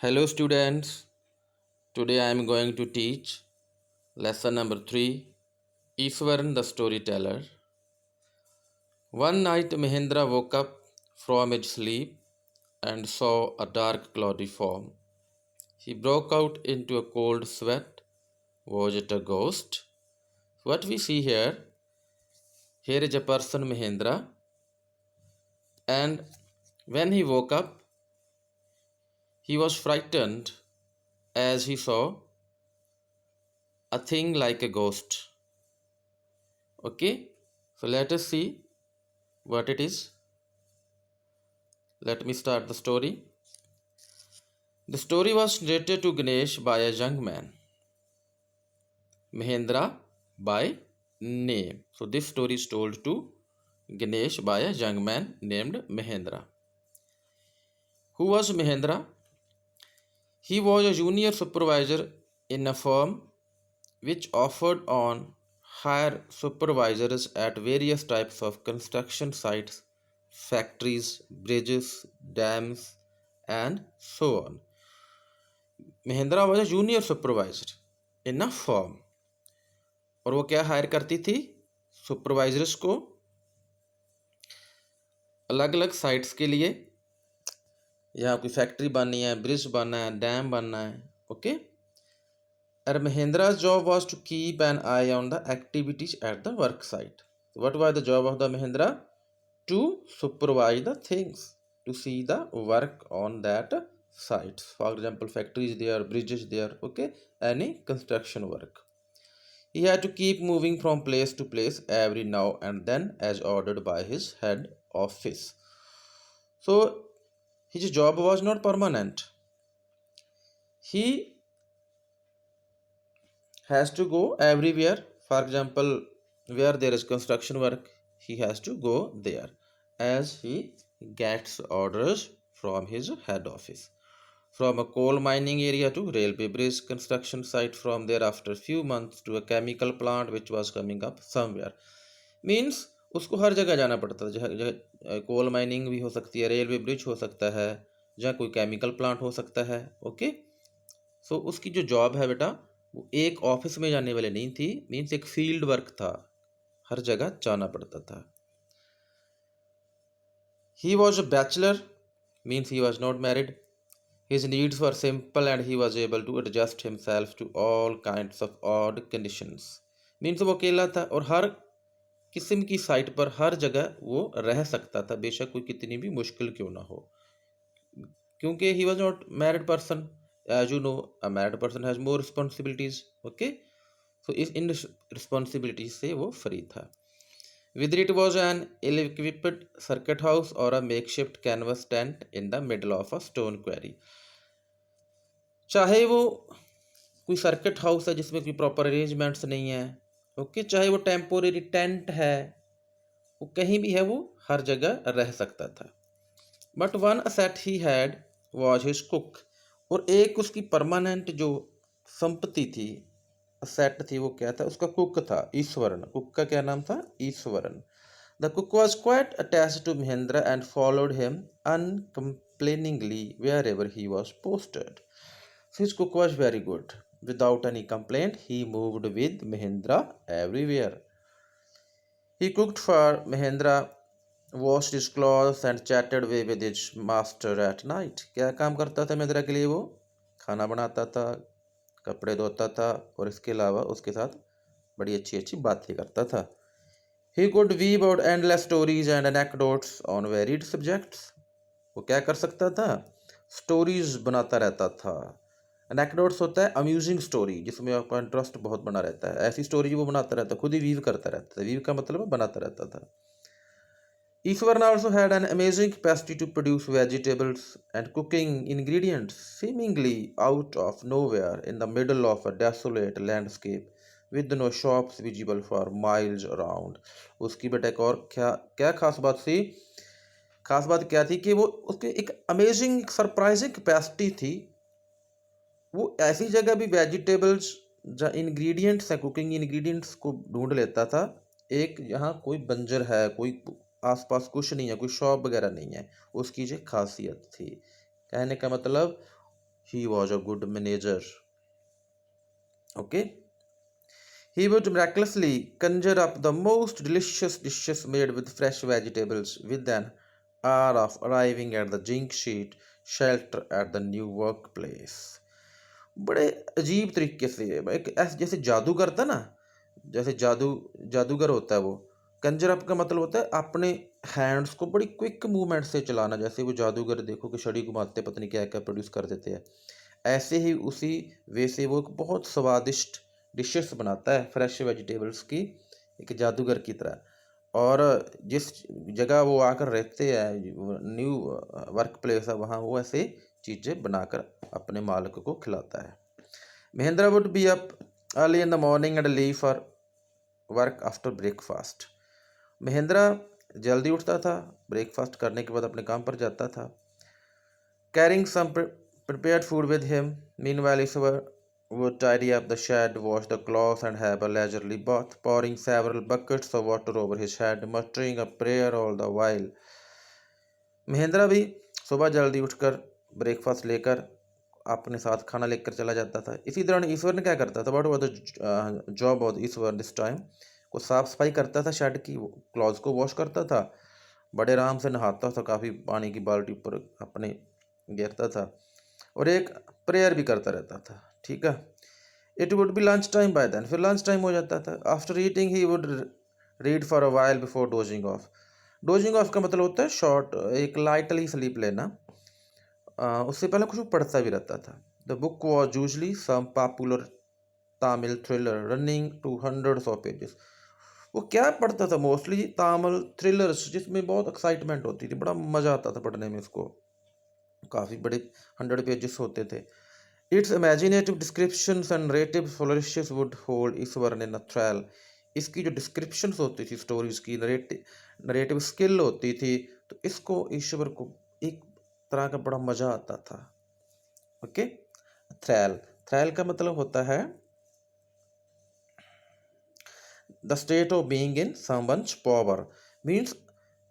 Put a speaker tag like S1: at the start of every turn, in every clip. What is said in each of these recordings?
S1: Hello students, today I am going to teach lesson number 3, Iswaran the storyteller. One night Mahendra woke up from his sleep and saw a dark cloudy form. He broke out into a cold sweat. Was it a ghost? What we see here is a person Mahendra, and when he woke up he was frightened as he saw a thing like a ghost. Okay, so let us see what it is. Let me start the story. The story was narrated to Ganesh by a young man, Mahendra by name. So, this story is told to Ganesh by a young man named Mahendra. Who was Mahendra? He was a junior supervisor in a firm which offered on hire supervisors at various types of construction sites, factories, bridges, dams, and so on. Mahendra was a junior supervisor in a firm और वो क्या higher करती थी supervisors को अलग अलग sites के लिए। यहाँ कोई फैक्ट्री बननी है, ब्रिज बनना है, डैम बनना है। ओके, और Mahendra's job was to keep an eye on the activities at the work site. What was the job of the Mahendra? To supervise the things, to see the work on that site. For example, factories there, bridges there, okay, any construction work. He had to keep moving from place to place every now and then as ordered by his head office. So his job was not permanent. He has to go everywhere. For example, where there is construction work, he has to go there as he gets orders from his head office. From a coal mining area to railway bridge construction site, from there after a few months to a chemical plant which was coming up somewhere. Means उसको हर जगह जाना पड़ता था, जगह जगह coal mining भी हो सकती है, रेलवे ब्रिज हो सकता है, जहाँ कोई केमिकल प्लांट हो सकता है। ओके, सो उसकी जो जॉब है बेटा वो एक ऑफिस में जाने वाली नहीं थी, मीन्स एक फील्ड वर्क था, हर जगह जाना पड़ता था। He was a bachelor, means he was not married. His needs were simple and he was able to adjust himself to all kinds of odd conditions. Means वो अकेला था और हर किस्म की साइट पर हर जगह वो रह सकता था, बेशक कोई कितनी भी मुश्किल क्यों ना हो, क्योंकि he was not married person. As you know, a married person has more responsibilities. Okay, so इन रिस्पॉन्सिबिलिटीज से वो फ्री था. Whether it was an ill-equipped circuit house or a makeshift canvas tent in the middle of a stone quarry. चाहे वो कोई circuit house है जिसमें कोई प्रॉपर अरेंजमेंट्स नहीं है, ओके, चाहे वो टेम्पोरेरी टेंट है, वो कहीं भी है, वो हर जगह रह सकता था. But one asset he had was his cook. और एक उसकी परमानेंट जो संपत्ति थी, सेट थी, वो क्या था? उसका कुक था, ईश्वरन. कुक का क्या नाम था? Ishwaran. The cook was quite attached to Mahendra and followed him uncomplainingly wherever he was posted. His cook was very good. Without any complaint, he moved with Mahendra everywhere. He cooked for Mahendra, washed his clothes and chatted away with his master at night. क्या काम करता था महेंद्रा के लिए? वो खाना बनाता था, कपड़े धोता था और इसके अलावा उसके साथ बड़ी अच्छी अच्छी बातें करता था. He could weave out endless stories and anecdotes on varied subjects. वो क्या कर सकता था? स्टोरीज बनाता रहता था. एनेक्डोट्स होता है अम्यूजिंग स्टोरी, जिसमें आपका इंटरेस्ट बहुत बना रहता है. ऐसी स्टोरी वो बनाता रहता, खुद ही वीव करता रहता था. वीव का मतलब है बनाता रहता था. Ishwaran also had an amazing capacity to produce vegetables and cooking ingredients seemingly out of nowhere in the middle of a desolate landscape with no shops visible for miles around. उसकी बेटा एक और क्या क्या खास बात थी? खास बात क्या थी कि वो उसके एक अमेजिंग सरप्राइजिंग कैपेसिटी थी. वो ऐसी जगह भी वेजिटेबल्स जहाँ इंग्रेडिएंट्स हैं, कुकिंग इंग्रेडिएंट्स को ढूंढ लेता था. एक यहाँ कोई बंजर है, कोई आसपास कुछ नहीं है, कोई शॉप वगैरह नहीं है, उसकी जो खासियत थी. कहने का मतलब He was a good manager. Okay. He would miraculously conjure up the most delicious dishes made with fresh vegetables within an hour of arriving at the zinc sheet shelter at the new workplace. बड़े अजीब तरीके से एक ऐसे जैसे जादू करता ना, जैसे जादूगर होता है वो। कंजर अप का मतलब होता है अपने हैंड्स को बड़ी क्विक मूवमेंट से चलाना, जैसे वो जादूगर देखो कि छड़ी घुमाते पता नहीं क्या क्या प्रोड्यूस कर देते हैं। ऐसे ही उसी वे से वो एक बहुत स्वादिष्ट डिशेस बनाता है फ्रेश वेजिटेबल्स की, एक जादूगर की तरह। और जिस जगह वो आकर रहते हैं, न्यू वर्क प्लेस है, वहाँ वो ऐसे चीज़ें बनाकर अपने मालिक को खिलाता है। Mahendra would be up early in the morning and leave for work after breakfast. Mahendra जल्दी उठता था, ब्रेकफास्ट करने के बाद अपने काम पर जाता था। Carrying some prepared food with him. Meanwhile, Iswar would tidy up the shed, wash the clothes, and have a leisurely bath, pouring several buckets of water over his head, muttering a prayer all the while. Mahendra भी सुबह जल्दी उठकर breakfast लेकर अपने साथ खाना लेकर चला जाता था। इसी दौरान ईश्वर ने क्या करता था, what was the job of Ishwar this time, को साफ सफाई करता था, शेड की क्लॉथ को वॉश करता था, बड़े आराम से नहाता था, काफ़ी पानी की बाल्टी ऊपर अपने गिरता था, और एक प्रेयर भी करता रहता था। ठीक है। It would be lunch time by then, फिर लंच टाइम हो जाता था। After eating he would read for a while before dozing off. Dozing off का मतलब होता है शॉर्ट, एक लाइटली स्लीप लेना। उससे पहले कुछ पढ़ता भी रहता था। The book was usually some popular Tamil thriller running to hundreds of pages. वो क्या पढ़ता था, मोस्टली तामिल थ्रिलर्स जिसमें बहुत एक्साइटमेंट होती थी, बड़ा मज़ा आता था पढ़ने में उसको, काफ़ी बड़े 100 पेजेस होते थे। Its imaginative descriptions and narrative flourishes would hold Ishwar in a thrill. इसकी जो डिस्क्रिप्शंस होती थी स्टोरीज की, नरेटिव स्किल होती थी, तो इसको ईश्वर को एक तरह का बड़ा मज़ा आता था। ओके। थ्रिल, थ्रिल का मतलब होता है the state of being in someone's power. Means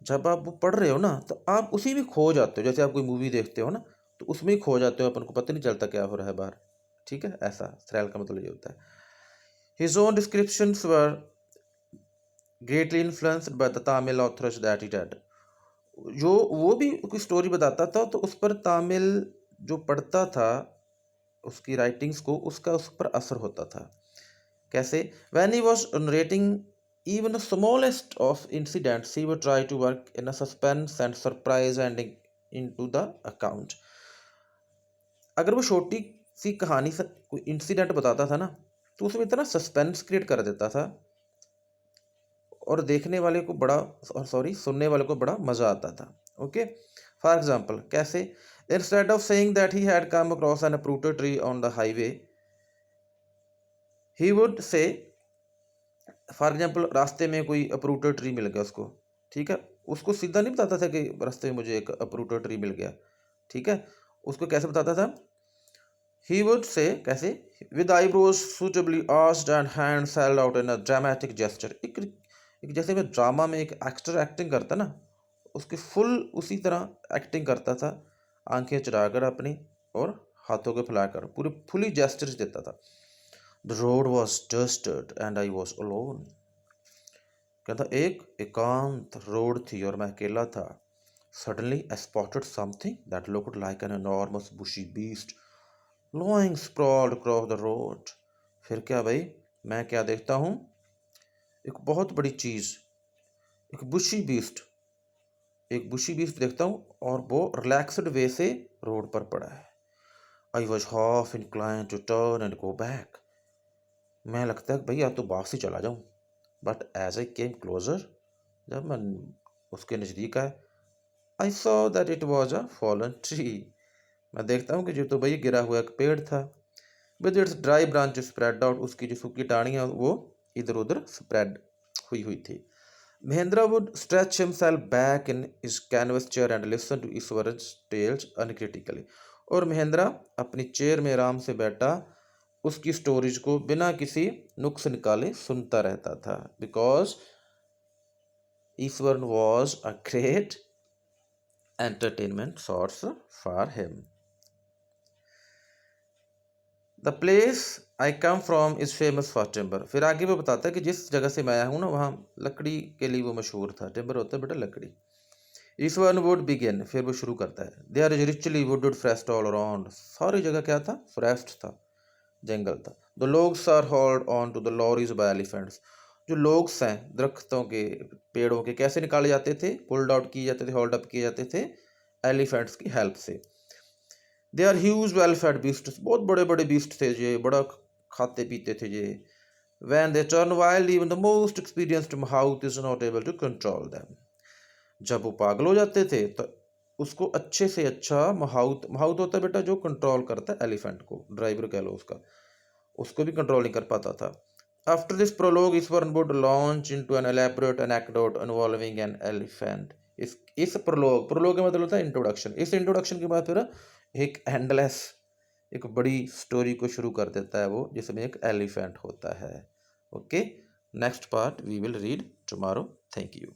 S1: जब आप वो पढ़ रहे हो ना, तो आप उसी में खो जाते हो, जैसे आप कोई मूवी देखते हो ना, तो उसमें ही खो जाते हो, अपन को पता नहीं चलता क्या हो रहा है बाहर। ठीक है, ऐसा थ्रिल का मतलब ये होता है। His own descriptions were greatly influenced by the Tamil authors that he red. जो वो भी कोई स्टोरी बताता था, तो उस पर तमिल जो पढ़ता था उसकी राइटिंग्स को, उसका उस पर असर होता था। कैसे? When he was narrating even the smallest of incidents, he would try to work in a suspense and surprise ending into the account. अगर वो छोटी सी कहानी से कोई इंसिडेंट बताता था ना, तो उसमें इतना सस्पेंस क्रिएट कर देता था, और देखने वाले को बड़ा, सॉरी, सुनने वाले को बड़ा मज़ा आता था। ओके। फॉर एग्जाम्पल, कैसे? Instead of saying that he had come across N uprooted tree on the highway, he would say, for example, रास्ते में कोई अप्रूटेड ट्री मिल गया उसको, ठीक है, उसको सीधा नहीं बताता था कि रास्ते में मुझे एक अप्रूटेड ट्री मिल गया। ठीक है, उसको कैसे बताता था? ही वुड से, कैसे? With eyebrows suitably arched and hands held out in a dramatic gesture. एक जैसे मैं ड्रामा में एक एक्टर एक्टिंग करता ना, उसकी फुल उसी तरह एक्टिंग करता था, आंखें चढ़ाकर अपनी और हाथों को फैलाकर पूरे फुली जेस्चर्स देता था। The road was dusted and I was alone. कहता एक एकांत रोड थी और मैं अकेला था। Suddenly I spotted something that looked like an enormous bushy beast lying sprawled across the road. फिर क्या भाई, मैं क्या देखता हूँ? एक बहुत बड़ी चीज़, एक बुशी बीस्ट देखता हूँ, और वो रिलैक्सड वे से रोड पर पड़ा है। I was half inclined to turn and go back. मैं लगता है भाई या तो वापस ही चला जाऊँ, but as I came closer, जब मैं उसके नज़दीक आया, I saw that it was a fallen tree. मैं देखता हूँ कि जो तो भाई गिरा हुआ एक पेड़ था, with its dry branch spread out, उसकी जो सूखी टाहनियाँ वो इधर उधर स्प्रेड हुई थी। Mahendra would stretch himself back in his canvas chair and listen to Ishwar's tales uncritically. और महेंद्र अपनी चेयर में आराम से बैठा, उसकी स्टोरीज को बिना किसी नुक्स निकाले सुनता रहता था, because Ishwar was a great entertainment source for him. The place I come from is famous for timber. फिर आगे वो बताता है कि जिस जगह से मैं आया हूँ ना, वहाँ लकड़ी के लिए वो मशहूर था। टिम्बर होता है बेटा लकड़ी। इस वन वुड बिगिन, फिर वो शुरू करता है। They are is richly wooded forest all around. सारी जगह क्या था? फॉरेस्ट था, जंगल था। The logs are hold on to the lorries by elephants. जो लोग्स हैं दरख्तों के, पेड़ों के, कैसे निकाले जाते थे? पुल्ड आउट किए जाते थे, होल्ड अप किए जाते थे एलिफेंट्स की हेल्प से। They are huge well fed beasts. बहुत बड़े बड़े बीस्ट थे ये, बड़ा खाते पीते थे ये। When they turn wild even the most experienced mahout is not able to control them. जब वो पागल हो जाते थे तो उसको अच्छे से अच्छा माउथ, माउथ होता है बेटा जो कंट्रोल करता है एलिफेंट को, ड्राइवर कह लो उसका, उसको भी कंट्रोल नहीं कर पाता था। After this prologue Iswaran would launch into an elaborate anecdote involving an elephant. इस प्रोलॉग का मतलब होता है इंट्रोडक्शन। इस इंट्रोडक्शन के बाद फिर एक एंडलेस, एक बड़ी स्टोरी को शुरू कर देता है वो, जिसमें एक एलिफेंट होता है। Okay, next part we will read tomorrow. Thank you.